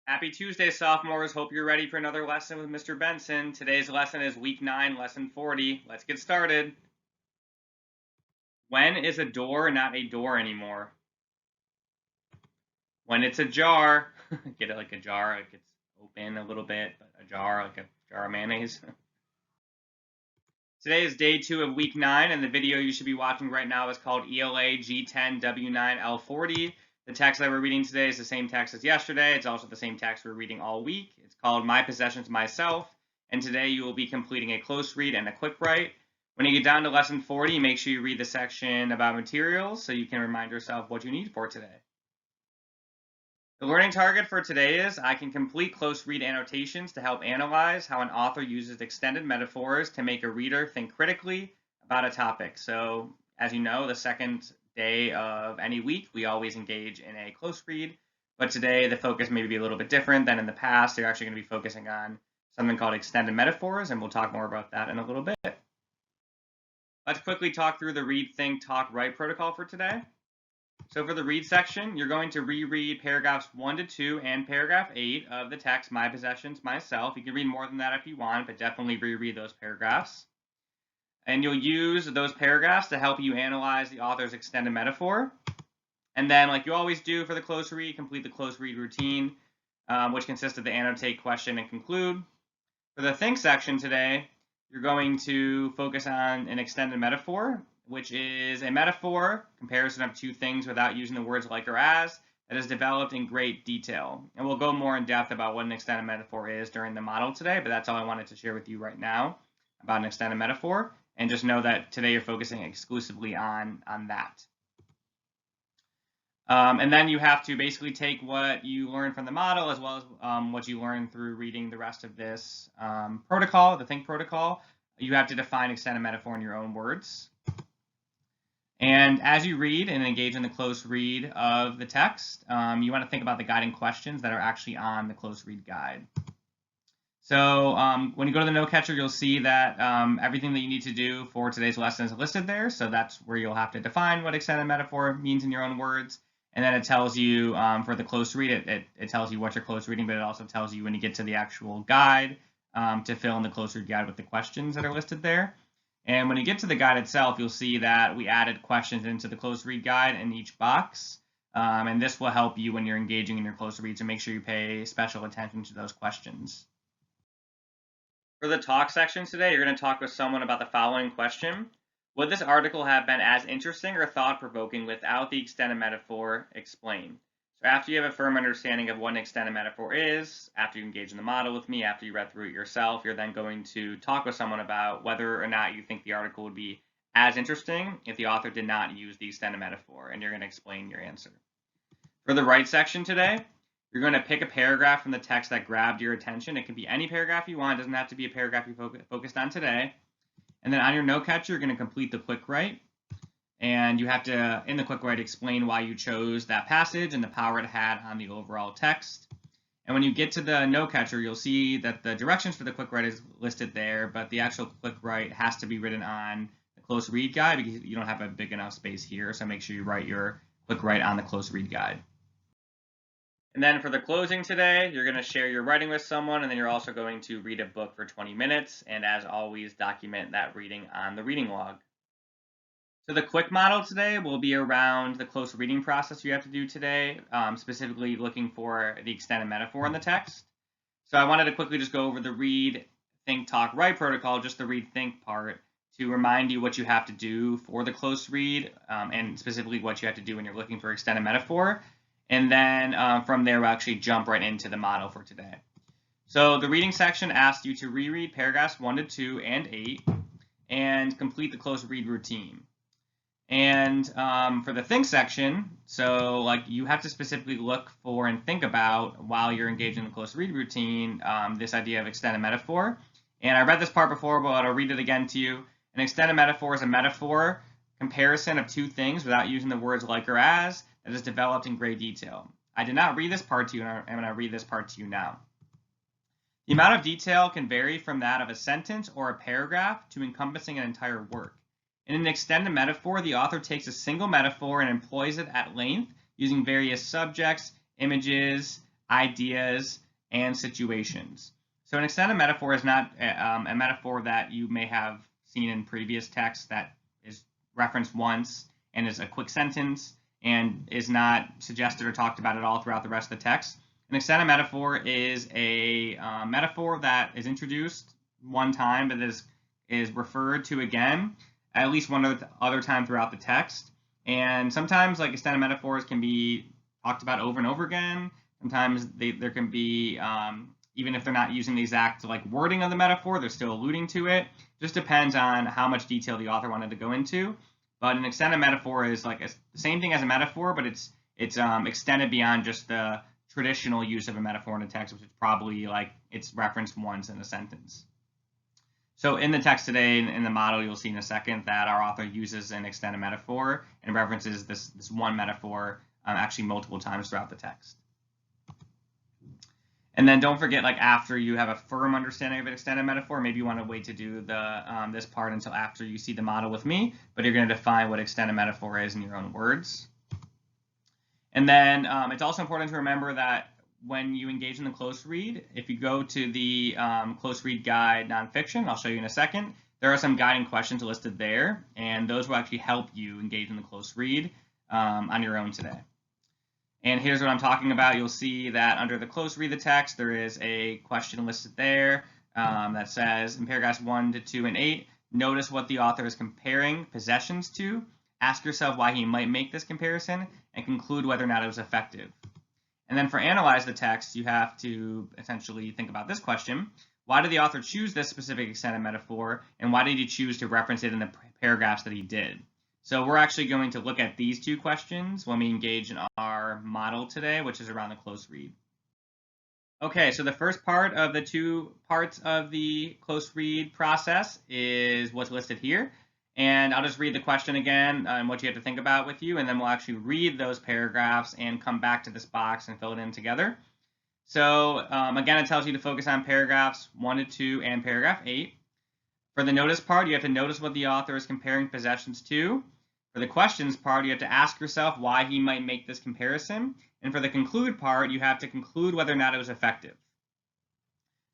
Happy Tuesday, sophomores. Hope you're ready for another lesson with Mr. Benson. Today's lesson is week 9, lesson 40. Let's get started. When is a door not a door anymore? When it's a jar. Get it like a jar, like it's open a little bit, but a jar, like a jar of mayonnaise. Today is day 2 of week 9, and the video you should be watching right now is called ELA G10 W9 L40. The text that we're reading today is the same text as yesterday. It's also the same text we're reading all week. It's called My Possessions, Myself, and today you will be completing a close read and a quick write. When you get down to lesson 40, make sure you read the section about materials so you can remind yourself what you need for today. The learning target for today is I can complete close read annotations to help analyze how an author uses extended metaphors to make a reader think critically about a topic. So, as you know, the second day of any week, we always engage in a close read, but today the focus may be a little bit different than in the past. They're actually going to be focusing on something called extended metaphors, and we'll talk more about that in a little bit. Let's quickly talk through the read, think, talk, write protocol for today. So for the read section, you're going to reread paragraphs 1 to 2 and paragraph 8 of the text, My Possessions, Myself. You can read more than that if you want, but definitely reread those paragraphs. And you'll use those paragraphs to help you analyze the author's extended metaphor. And then, like you always do for the close read, complete the close read routine, which consists of the annotate, question, and conclude. For the think section today, you're going to focus on an extended metaphor, which is a metaphor, comparison of two things without using the words like or as, that is developed in great detail. And we'll go more in depth about what an extended metaphor is during the model today, but that's all I wanted to share with you right now about an extended metaphor. And just know that today you're focusing exclusively on that. And then you have to basically take what you learned from the model as well as what you learned through reading the rest of this protocol, the think protocol. You have to define extended metaphor in your own words. And as you read and engage in the close read of the text, you want to think about the guiding questions that are actually on the close read guide. So when you go to the note catcher, you'll see that everything that you need to do for today's lesson is listed there. So that's where you'll have to define what extended metaphor means in your own words. And then it tells you for the close read, it tells you what you're close reading, but it also tells you when you get to the actual guide to fill in the close read guide with the questions that are listed there. And when you get to the guide itself, you'll see that we added questions into the close read guide in each box. And this will help you when you're engaging in your close read, so make sure you pay special attention to those questions. For the talk section today, you're going to talk with someone about the following question. Would this article have been as interesting or thought-provoking without the extended metaphor? Explain. So after you have a firm understanding of what an extended metaphor is, after you engage in the model with me, after you read through it yourself, you're then going to talk with someone about whether or not you think the article would be as interesting if the author did not use the extended metaphor, and you're going to explain your answer. For the write section today, you're going to pick a paragraph from the text that grabbed your attention. It can be any paragraph you want. It doesn't have to be a paragraph you focused on today. And then on your note catcher, you're going to complete the quick write. And you have to, in the quick write, explain why you chose that passage and the power it had on the overall text. And when you get to the note catcher, you'll see that the directions for the quick write is listed there, but the actual quick write has to be written on the close read guide because you don't have a big enough space here. So make sure you write your quick write on the close read guide. And then for the closing today, you're going to share your writing with someone, and then you're also going to read a book for 20 minutes. And as always, document that reading on the reading log. So the quick model today will be around the close reading process you have to do today, specifically looking for the extended metaphor in the text. So I wanted to quickly just go over the read, think, talk, write protocol, just the read, think part, to remind you what you have to do for the close read, and specifically what you have to do when you're looking for extended metaphor. And then from there, we'll actually jump right into the model for today. So the reading section asks you to reread paragraphs 1 to 2 and 8 and complete the close read routine. And for the think section, so like you have to specifically look for and think about while you're engaged in the close read routine, this idea of extended metaphor. And I read this part before, but I'll read it again to you. An extended metaphor is a metaphor comparison of two things without using the words like or as that is developed in great detail. I did not read this part to you, and I'm going to read this part to you now. The amount of detail can vary from that of a sentence or a paragraph to encompassing an entire work. In an extended metaphor, the author takes a single metaphor and employs it at length using various subjects, images, ideas, and situations. So an extended metaphor is not a metaphor that you may have seen in previous texts that is referenced once and is a quick sentence and is not suggested or talked about at all throughout the rest of the text. An extended metaphor is a metaphor that is introduced one time but is referred to again at least one other time throughout the text. And sometimes like extended metaphors can be talked about over and over again. Sometimes there can be, even if they're not using the exact like wording of the metaphor, they're still alluding to it. Just depends on how much detail the author wanted to go into. But an extended metaphor is like the same thing as a metaphor, but it's extended beyond just the traditional use of a metaphor in a text, which is probably like it's referenced once in a sentence. So in the text today, in the model, you'll see in a second that our author uses an extended metaphor and references this one metaphor actually multiple times throughout the text. And then don't forget, like after you have a firm understanding of an extended metaphor, maybe you want to wait to do the this part until after you see the model with me, but you're going to define what extended metaphor is in your own words. And then it's also important to remember that when you engage in the close read, if you go to the close read guide nonfiction, I'll show you in a second, there are some guiding questions listed there, and those will actually help you engage in the close read on your own today. And here's what I'm talking about. You'll see that under the close read the text, there is a question listed there that says in paragraphs 1 to 2 and 8, notice what the author is comparing possessions to. Ask yourself why he might make this comparison and conclude whether or not it was effective. And then for analyze the text, you have to essentially think about this question. Why did the author choose this specific extended metaphor, and why did he choose to reference it in the paragraphs that he did? So we're actually going to look at these two questions when we engage in our model today, which is around the close read. Okay, so the first part of the two parts of the close read process is what's listed here. And I'll just read the question again and what you have to think about with you, and then we'll actually read those paragraphs and come back to this box and fill it in together. So again, it tells you to focus on paragraphs 1 to 2 and paragraph 8. For the notice part, you have to notice what the author is comparing possessions to. For the questions part, you have to ask yourself why he might make this comparison. And for the conclude part, you have to conclude whether or not it was effective.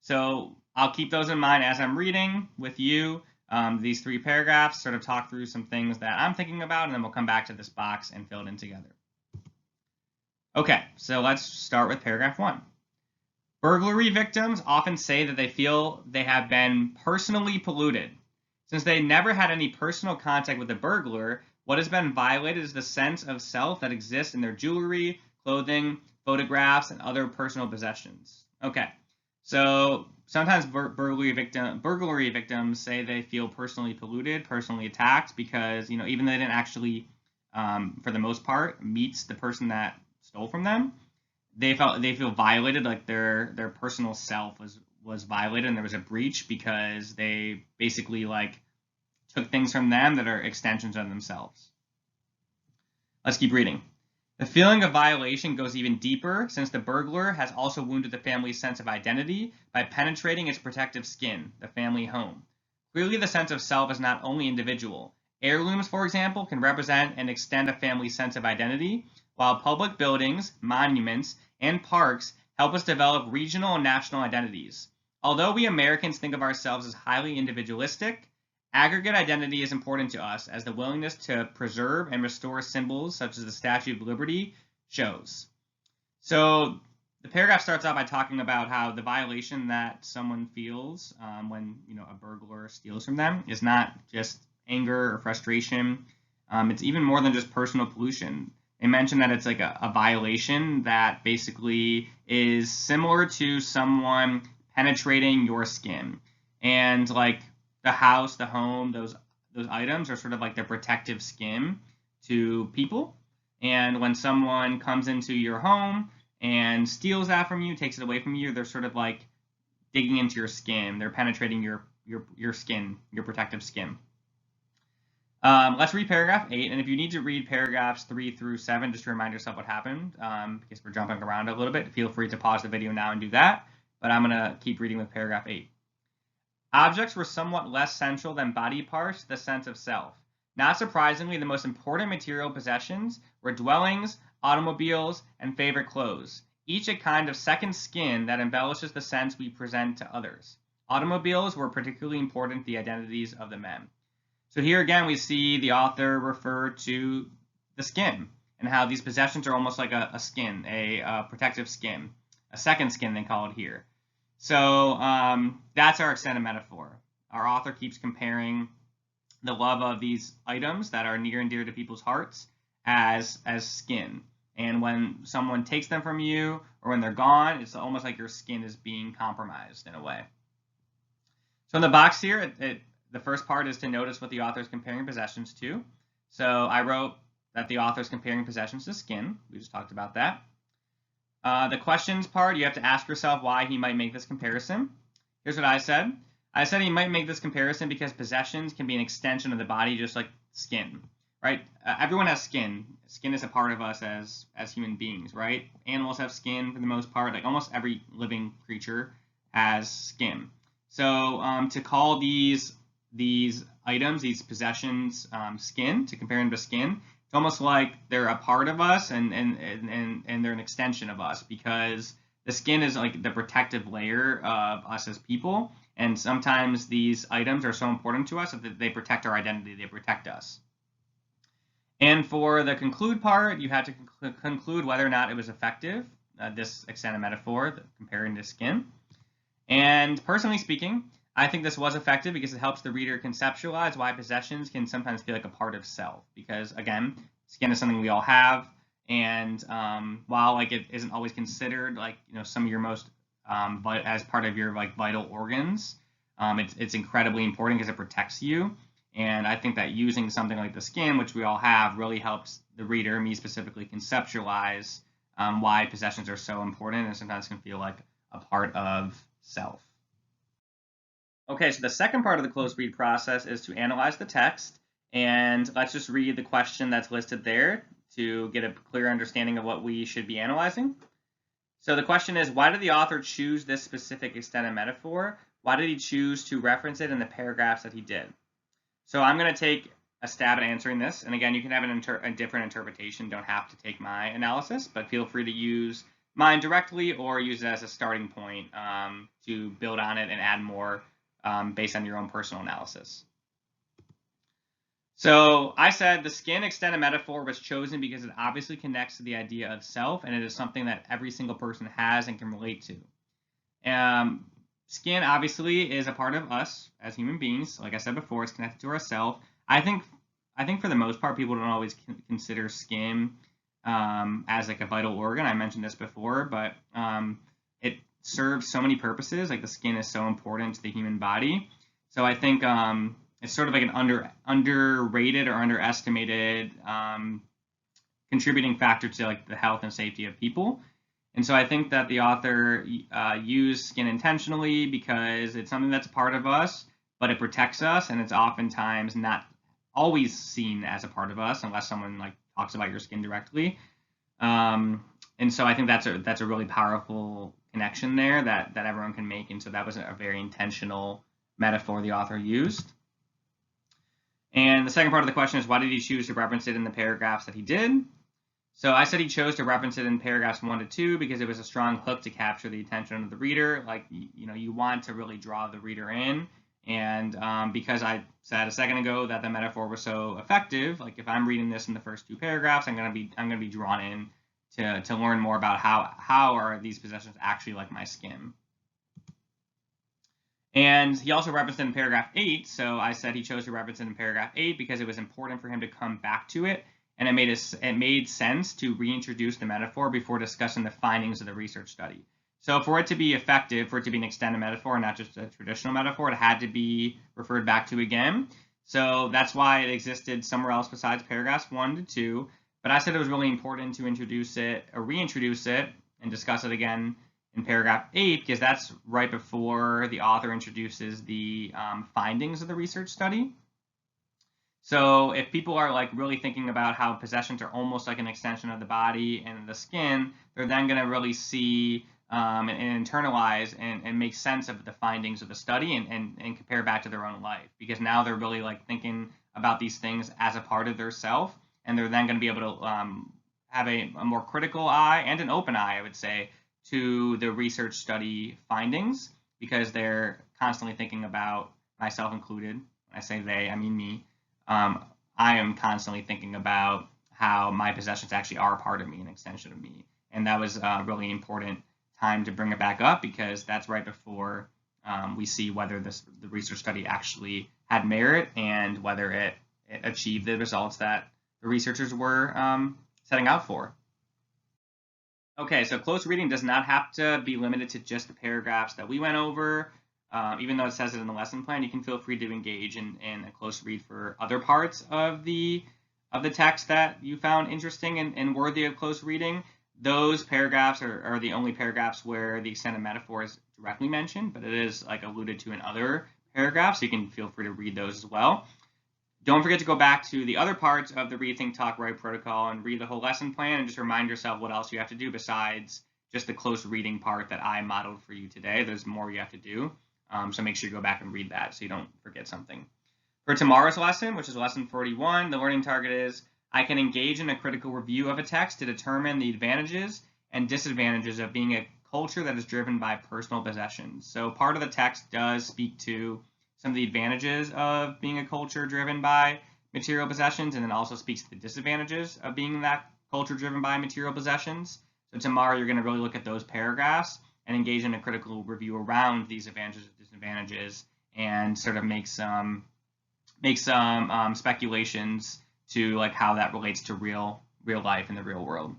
So I'll keep those in mind as I'm reading with you. These 3 paragraphs, sort of talk through some things that I'm thinking about, and then we'll come back to this box and fill it in together. Okay, so let's start with paragraph 1. Burglary victims often say that they feel they have been personally polluted. Since they never had any personal contact with the burglar, what has been violated is the sense of self that exists in their jewelry, clothing, photographs, and other personal possessions. Okay, so sometimes burglary victims say they feel personally polluted, personally attacked, because even though they didn't actually, for the most part, meet the person that stole from them, they feel violated, like their personal self was violated, and there was a breach because they basically like took things from them that are extensions of themselves. Let's keep reading. The feeling of violation goes even deeper, since the burglar has also wounded the family's sense of identity by penetrating its protective skin, the family home. Clearly, the sense of self is not only individual. Heirlooms, for example, can represent and extend a family's sense of identity, while public buildings, monuments, and parks help us develop regional and national identities. Although we Americans think of ourselves as highly individualistic, aggregate identity is important to us, as the willingness to preserve and restore symbols such as the Statue of Liberty shows. So the paragraph starts out by talking about how the violation that someone feels when a burglar steals from them is not just anger or frustration. It's even more than just personal pollution. They mention that it's like a violation that basically is similar to someone penetrating your skin. And like the house, the home, those items are sort of like the protective skin to people. And when someone comes into your home and steals that from you, takes it away from you, they're sort of like digging into your skin. They're penetrating your skin, your protective skin. Let's read paragraph 8, and if you need to read paragraphs 3 through 7 just to remind yourself what happened, because we're jumping around a little bit, feel free to pause the video now and do that, but I'm going to keep reading with paragraph 8. Objects were somewhat less central than body parts to the sense of self. Not surprisingly, the most important material possessions were dwellings, automobiles, and favorite clothes. each a kind of second skin that embellishes the sense we present to others. Automobiles were particularly important to the identities of the men. So here again, we see the author refer to the skin and how these possessions are almost like a skin, a protective skin, a second skin they call it here. So that's our extended metaphor. Our author keeps comparing the love of these items that are near and dear to people's hearts as skin. And when someone takes them from you or when they're gone, it's almost like your skin is being compromised in a way. So in the box here, the first part is to notice what the author is comparing possessions to. So I wrote that the author is comparing possessions to skin. We just talked about that. The questions part, you have to ask yourself why he might make this comparison. Here's what I said. I said he might make this comparison because possessions can be an extension of the body, just like skin, right? Everyone has skin. Skin is a part of us as human beings, right? Animals have skin for the most part. Like almost every living creature has skin. So to call these items, these possessions, skin, to compare them to skin, it's almost like they're a part of us and they're an extension of us, because the skin is like the protective layer of us as people. And sometimes these items are so important to us that they protect our identity, they protect us. And for the conclude part, you have to conclude whether or not it was effective, this extended metaphor, comparing to skin. And personally speaking, I think this was effective because it helps the reader conceptualize why possessions can sometimes feel like a part of self. Because again, skin is something we all have, and while like it isn't always considered like some of your most as part of your like vital organs, it's incredibly important because it protects you. And I think that using something like the skin, which we all have, really helps the reader, me specifically, conceptualize why possessions are so important and sometimes can feel like a part of self. Okay, so the second part of the close read process is to analyze the text, and let's just read the question that's listed there to get a clear understanding of what we should be analyzing. So the question is, why did the author choose this specific extended metaphor? Why did he choose to reference it in the paragraphs that he did? So I'm going to take a stab at answering this, and again, you can have a different interpretation. Don't have to take my analysis, but feel free to use mine directly or use it as a starting point to build on it and add more based on your own personal analysis. So I said the skin extended metaphor was chosen because it obviously connects to the idea of self, and it is something that every single person has and can relate to. Skin obviously is a part of us as human beings. Like I said before, it's connected to ourself. I think for the most part, people don't always consider skin as like a vital organ. I mentioned this before, but it serves so many purposes. Like the skin is so important to the human body. So I think it's sort of like an underrated or underestimated contributing factor to like the health and safety of people. And so I think that the author used skin intentionally because it's something that's a part of us, but it protects us, and it's oftentimes not always seen as a part of us unless someone like talks about your skin directly. And so I think that's a really powerful connection there that everyone can make. And so that was a very intentional metaphor the author used. And the second part of the question is, why did he choose to reference it in the paragraphs that he did? So I said he chose to reference it in paragraphs 1 to 2 because it was a strong hook to capture the attention of the reader. Like, you want to really draw the reader in. And because I said a second ago that the metaphor was so effective, like if I'm reading this in the first 2 paragraphs, I'm gonna be drawn in to learn more about how are these possessions actually like my skin. And he also referenced it in paragraph 8. So I said he chose to reference it in paragraph 8 because it was important for him to come back to it. And it made sense to reintroduce the metaphor before discussing the findings of the research study. So for it to be effective, for it to be an extended metaphor, not just a traditional metaphor, it had to be referred back to again. So that's why it existed somewhere else besides paragraphs 1 to 2. But I said it was really important to reintroduce it, and discuss it again in paragraph 8, because that's right before the author introduces the findings of the research study. So if people are like really thinking about how possessions are almost like an extension of the body and the skin, they're then going to really see and internalize and make sense of the findings of the study and compare back to their own life, because now they're really like thinking about these things as a part of their self, and they're then going to be able to have a more critical eye and an open eye, I would say, to the research study findings, because they're constantly thinking about, myself included. When I say they, I mean me. I am constantly thinking about how my possessions actually are a part of me, an extension of me. And that was a really important time to bring it back up, because that's right before we see whether the research study actually had merit and whether it achieved the results that the researchers were setting out for. Okay, so close reading does not have to be limited to just the paragraphs that we went over. Even though it says it in the lesson plan, you can feel free to engage in a close read for other parts of the text that you found interesting and worthy of close reading. Those paragraphs are the only paragraphs where the extended metaphor is directly mentioned, but it is like alluded to in other paragraphs, so you can feel free to read those as well. Don't forget to go back to the other parts of the Read, Think, Talk, Write protocol and read the whole lesson plan, and just remind yourself what else you have to do besides just the close reading part that I modeled for you today. There's more you have to do, so make sure you go back and read that so you don't forget something. For tomorrow's lesson, which is lesson 41, the learning target is, I can engage in a critical review of a text to determine the advantages and disadvantages of being a culture that is driven by personal possessions. So part of the text does speak to some of the advantages of being a culture driven by material possessions, and then also speaks to the disadvantages of being that culture driven by material possessions. So tomorrow you're going to really look at those paragraphs and engage in a critical review around these advantages and disadvantages, and sort of make some speculations to like how that relates to real life in the real world.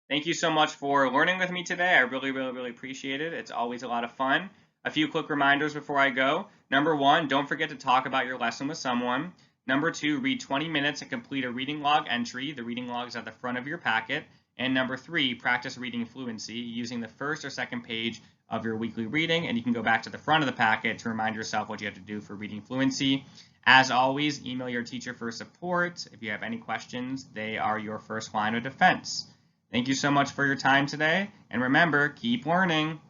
Thank you so much for learning with me today. I really appreciate it. It's always a lot of fun. A few quick reminders before I go. Number 1, don't forget to talk about your lesson with someone. Number 2, read 20 minutes and complete a reading log entry. The reading log is at the front of your packet. And number 3, practice reading fluency using the first or second page of your weekly reading, and you can go back to the front of the packet to remind yourself what you have to do for reading fluency. As always, email your teacher for support. If you have any questions, they are your first line of defense. Thank you so much for your time today, and remember, keep learning.